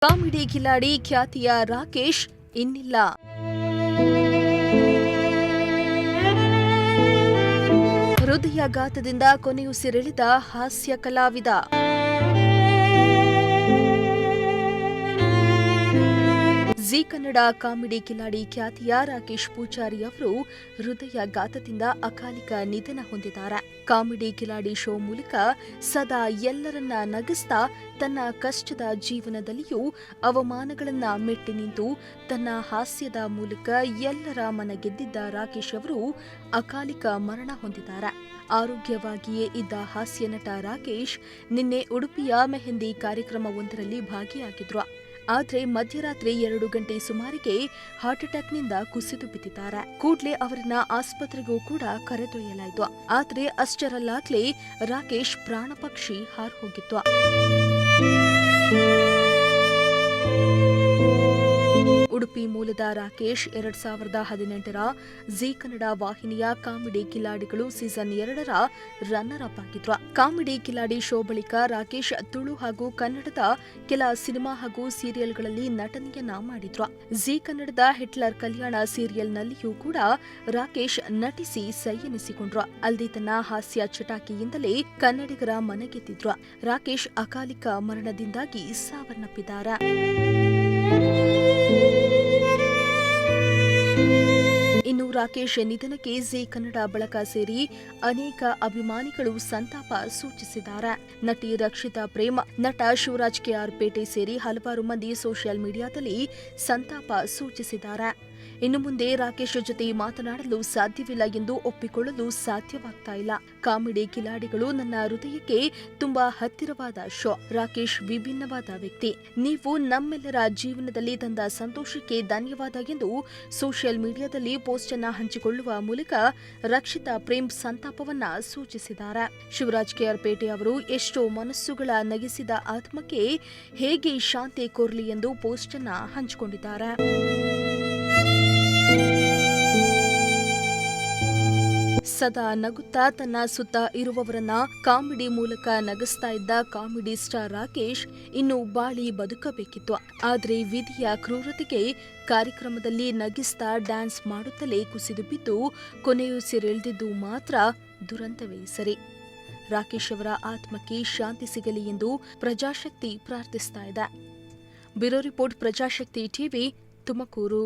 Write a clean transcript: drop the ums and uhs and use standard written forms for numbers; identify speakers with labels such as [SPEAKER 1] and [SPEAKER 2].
[SPEAKER 1] Comedy Kiladi ಖ್ಯಾತಿಯ ರಾಕೇಶ್ ಇನ್ನಿಲ್ಲ. ಹೃದಯಾಘಾತದಿಂದ ಕೊನೆಯುಸಿರೆಳೆದ ಹಾಸ್ಯ ಕಲಾವಿದ. ಜೀ ಕನ್ನಡ ಕಾಮಿಡಿ ಕಿಲಾಡಿ ಖ್ಯಾತಿಯ ರಾಕೇಶ್ ಪೂಜಾರಿ ಅವರು ಹೃದಯಾಘಾತದಿಂದ ಅಕಾಲಿಕ ನಿಧನ ಹೊಂದಿದ್ದಾರೆ. ಕಾಮಿಡಿ ಕಿಲಾಡಿ ಶೋ ಮೂಲಕ ಸದಾ ಎಲ್ಲರನ್ನ ನಗಿಸ್ತಾ ತನ್ನ ಕಷ್ಟದ ಜೀವನದಲ್ಲಿಯೂ ಅವಮಾನಗಳನ್ನ ಮೆಟ್ಟಿ ನಿಂತು ತನ್ನ ಹಾಸ್ಯದ ಮೂಲಕ ಎಲ್ಲರ ಮನ ಗೆದ್ದಿದ್ದ ರಾಕೇಶ್ ಅವರು ಅಕಾಲಿಕ ಮರಣ ಹೊಂದಿದ್ದಾರೆ. ಆರೋಗ್ಯವಾಗಿಯೇ ಇದ್ದ ಹಾಸ್ಯ ನಟ ರಾಕೇಶ್ ನಿನ್ನೆ ಉಡುಪಿಯ ಮೆಹಂದಿ ಕಾರ್ಯಕ್ರಮವೊಂದರಲ್ಲಿ ಭಾಗಿಯಾಗಿದ್ರು. ಆದರೆ ಮಧ್ಯರಾತ್ರಿ 2 ಗಂಟೆ ಸುಮಾರಿಗೆ ಹಾರ್ಟ್ ಅಟ್ಯಾಕ್ನಿಂದ ಕುಸಿದು ಬಿದ್ದಿದ್ದಾರೆ. ಕೂಡಲೇ ಅವರನ್ನ ಆಸ್ಪತ್ರೆಗೂ ಕೂಡ ಕರೆದೊಯ್ಯಲಾಯಿತು. ಆದರೆ ಅಷ್ಟರಲ್ಲಾಗ್ಲೇ ರಾಕೇಶ್ ಪ್ರಾಣ ಪಕ್ಷಿ ಹಾರಿ ಹೋಗಿತ್ತು. ಉಡುಪಿ ಮೂಲದ ರಾಕೇಶ್ 2018ರ ಜೀ ಕನ್ನಡ ವಾಹಿನಿಯ ಕಾಮಿಡಿ ಕಿಲಾಡಿಗಳು ಸೀಸನ್ 2ರ ರನ್ನರ್ ಅಪ್ ಆಗಿದ್ರು. ಕಾಮಿಡಿ ಕಿಲಾಡಿ ಶೋ ಬಳಿಕ ರಾಕೇಶ್ ತುಳು ಹಾಗೂ ಕನ್ನಡದ ಕೆಲ ಸಿನಿಮಾ ಹಾಗೂ ಸೀರಿಯಲ್ಗಳಲ್ಲಿ ನಟನೆಯನ್ನ ಮಾಡಿದ್ರು. ಜೀ ಕನ್ನಡದ ಹಿಟ್ಲರ್ ಕಲ್ಯಾಣ ಸೀರಿಯಲ್ನಲ್ಲಿಯೂ ಕೂಡ ರಾಕೇಶ್ ನಟಿಸಿ ಸೈ ಎನಿಸಿಕೊಂಡ್ರು. ಅಲ್ಲದೆ ತನ್ನ ಹಾಸ್ಯ ಚಟಾಕಿಯಿಂದಲೇ ಕನ್ನಡಿಗರ ಮನಗೆದ್ದಿದ್ರು. ರಾಕೇಶ್ ಅಕಾಲಿಕ ಮರಣದಿಂದಾಗಿ ಸಾವನ್ನಪ್ಪಿದ್ದಾರೆ. ಇನ್ನು ರಾಕೇಶ್ ನಿಧನಕ್ಕೆ ಜೀ ಕನ್ನಡ ಬಳಗ ಸೇರಿ ಅನೇಕ ಅಭಿಮಾನಿಗಳು ಸಂತಾಪ ಸೂಚಿಸಿದ್ದಾರೆ. ನಟಿ ರಕ್ಷಿತಾ ಪ್ರೇಮ್, ನಟ ಶಿವರಾಜ್ ಕೆಆರ್ ಪೇಟೆ ಸೇರಿ ಹಲವಾರು ಮಂದಿ ಸೋಷಿಯಲ್ ಮೀಡಿಯಾದಲ್ಲಿ ಸಂತಾಪ ಸೂಚಿಸಿದ್ದಾರೆ. ಇನ್ನು ಮುಂದೆ ರಾಕೇಶ್ ಜೊತೆ ಮಾತನಾಡಲು ಸಾಧ್ಯವಿಲ್ಲ ಎಂದು ಒಪ್ಪಿಕೊಳ್ಳಲು ಸಾಧ್ಯವಾಗ್ತಾ ಇಲ್ಲ. ಕಾಮಿಡಿ ಕಿಲಾಡಿಗಳು ನನ್ನ ಹೃದಯಕ್ಕೆ ತುಂಬಾ ಹತ್ತಿರವಾದ ಶೋ. ರಾಕೇಶ್ ವಿಭಿನ್ನವಾದ ವ್ಯಕ್ತಿ. ನೀವು ನಮ್ಮೆಲ್ಲರ ಜೀವನದಲ್ಲಿ ತಂದ ಸಂತೋಷಕ್ಕೆ ಧನ್ಯವಾದ ಎಂದು ಸೋಷಿಯಲ್ ಮೀಡಿಯಾದಲ್ಲಿ ಪೋಸ್ಟ್ ಅನ್ನ ಹಂಚಿಕೊಳ್ಳುವ ಮೂಲಕ ರಕ್ಷಿತಾ ಪ್ರೇಮ್ ಸಂತಾಪವನ್ನ ಸೂಚಿಸಿದ್ದಾರೆ. ಶಿವರಾಜ್ ಕೆಆರ್ ಪೇಟೆ ಅವರು ಎಷ್ಟೋ ಮನಸ್ಸುಗಳ ನಗಿಸಿದ ಆತ್ಮಕ್ಕೆ ಹೇಗೆ ಶಾಂತಿ ಕೋರಲಿ ಎಂದು ಪೋಸ್ಟ್ ಅನ್ನ ಹಂಚಿಕೊಂಡಿದ್ದಾರೆ. ಸದಾ ನಗುತ್ತಾ ತನ್ನ ಸುತ್ತ ಇರುವವರನ್ನ ಕಾಮಿಡಿ ಮೂಲಕ ನಗಿಸ್ತಾ ಇದ್ದ ಕಾಮಿಡಿ ಸ್ಟಾರ್ ರಾಕೇಶ್ ಇನ್ನು ಬಾಳಿ ಬದುಕಬೇಕಿತ್ತು. ಆದರೆ ವಿಧಿಯ ಕ್ರೂರತೆಗೆ ಕಾರ್ಯಕ್ರಮದಲ್ಲಿ ನಗಿಸ್ತಾ ಡ್ಯಾನ್ಸ್ ಮಾಡುತ್ತಲೇ ಕುಸಿದು ಬಿದ್ದು ಕೊನೆಯುಸಿರೆಳೆದಿದ್ದು ಮಾತ್ರ ದುರಂತವೇ ಸರಿ. ರಾಕೇಶ್ ಅವರ ಆತ್ಮಕ್ಕೆ ಶಾಂತಿ ಸಿಗಲಿ ಎಂದು ಪ್ರಜಾಶಕ್ತಿ ಪ್ರಾರ್ಥಿಸ್ತಾ ಇದೆ. Bureau report, Prajashakti TV, Tumakuru.